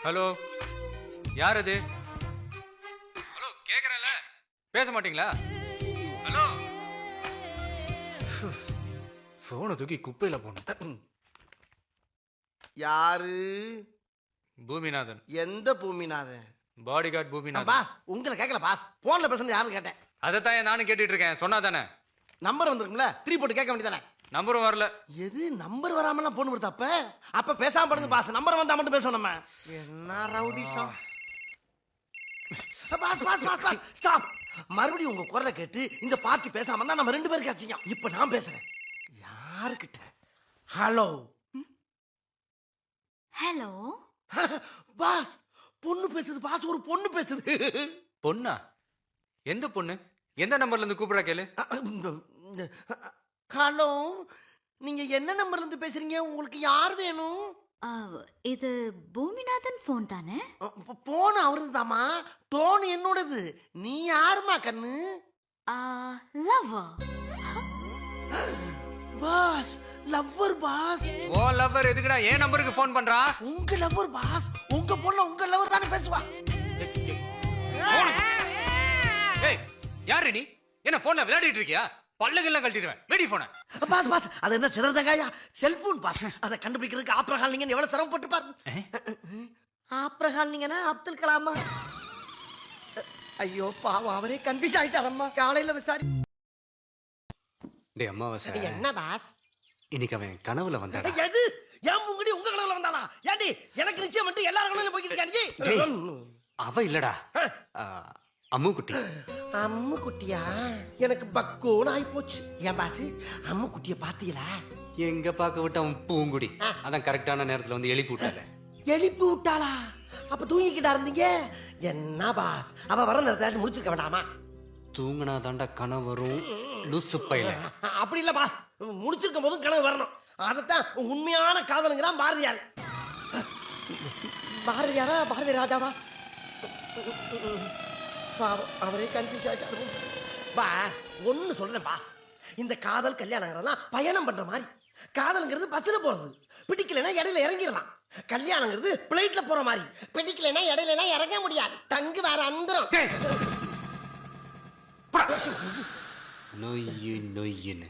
Hello, யார் அது? Hello, கேக்குறேன்ல, பேச மாட்டீங்களா? ஹலோ, போனை தூக்கி குப்பையில போன. யாரு? பூமிநாதன். எந்த Boominathan? Bodyguard Boominathan. Boss, உங்களை கேட்கல பாஸ். போன்ல பேசுறது யாருன்னு கேட்டேன். அதைத்தான் நானும் கேட்டுட்டு இருக்கேன். சொன்னா தானே? நம்பர் வந்திருக்கும்ல, 3 போட்டு கேட்க வேண்டியதானே? நம்பரும் வரல. எது நம்பர் வராமலாம் போன் வருது? அப்ப பேசாம படுங்க பாஸ். நம்பர் வந்தா மட்டும் பேசணும் நம்ம. என்ன rowdyism. Boss boss boss boss stop. மறுபடியும் உங்க குரலை கேட்டு இந்த பார்ட்டி பேசாம இருந்தா நம்ம 2 பேருக்கு அசிங்கம். இப்ப நான் பேசுறேன். யாருக்கிட்ட? Hello hello boss. பொண்ணு பேசுது பாஸ். ஒரு பொண்ணு பேசுது. பொண்ணா? எந்த பொண்ணு? எந்த நம்பர்ல இருந்து கூப்பிடா கேளு. ஹலோ, நீங்க என்ன நம்பர்ல இருந்து பேசுறீங்க? உங்களுக்கு யார் வேணும்? இது பூமிநாதன் ஃபோன் தானே? போன் அவரது தாமா, டோன் என்னோடது. நீ யாருமா கண்ணு? லவ்வர். Boss, lover boss. ஓ லவ்வர் எதுக்குடா என் நம்பருக்கு ஃபோன் பண்றா? உங்க லவ்வர் பாஸ். உங்க பொண்ணு உங்க லவ்வர் தானே பேசுவா. ஏய், யாரு நீ? என்ன போன்ல விளையாடிட்டு இருக்கியா? பல்லுகள்லாம் கழட்டிடுவேன். வெடி போன. பாஸ் பாஸ், அது என்ன சிறந்தகாயா? Cellphone pass. அதை கண்டுபிடிக்கிறதுக்கு ஆப்ரஹால் நீங்க எவ்வளவு சிரமப்பட்டு பாருங்க. ஆப்ரஹால் நீங்கன்னா அப்துல் கலாமா? ஐயோ பாவம், அவரே கன்ஃபியூஸ் ஆயிட்டாரம்மா. காலையில விசாரி. டேய் அம்மாவாசை, என்ன பாஸ்? இன்னைக்கு அவன் கனவுல வந்தாடா. எது? ஏன் முங்கடி உங்க கனவுல வந்தானா? ஏண்டி எனக்கு நிச்சயம் பண்ணிட்டு எல்லாரும் கனவுல போய்க்கிட்டு அவ இல்லடா, அம்மு குட்டி. அம்மு குட்டியா? எனக்கு பக்கோன்னு ஆயி போச்சு. ஏன் பாஸ், அம்மு குட்டிய பாத்தீங்களா? எங்க பாக்க விட்டு அவன் பூங்குடி. அதான் கரெக்டான நேரத்துல வந்து எழுப்பி விட்டாங்க. எழுப்பி விட்டாளா? அப்ப தூங்கிக்கிட்டா இருந்தீங்க. என்ன பாஸ், அவ வர நேரத்தை முடிச்சிருக்க வேண்டாமா? தூங்கினா தாண்டா கனவு வரும். லூசு பையல. அப்படி இல்ல பாஸ், முடிச்சிருக்கும் போதும் கனவு வரணும். அதத்தான் உண்மையான காதலுங்கிறான் பாரதியார். பாரதியாரா பாரதி ராஜாவா? பாவம், அவரே கன்ஃபியூஸ் ஆயிட்டாரு. பாஸ், ஒன்னு சொல்றேன் பாஸ், இந்த காதல் கல்யாணங்கிறதெல்லாம் பயணம் பண்ற மாதிரி. காதல்ங்கிறது பஸ்ல போறது, பிடிக்கலைன்னா இடையில இறங்கிடலாம். கல்யாணங்கிறது பிளைட்ல போற மாதிரி, பிடிக்கலைன்னா இடையில எல்லாம் இறங்க முடியாது. தங்கு வேற அந்தரம். நொய்யு நொய்யுன்னு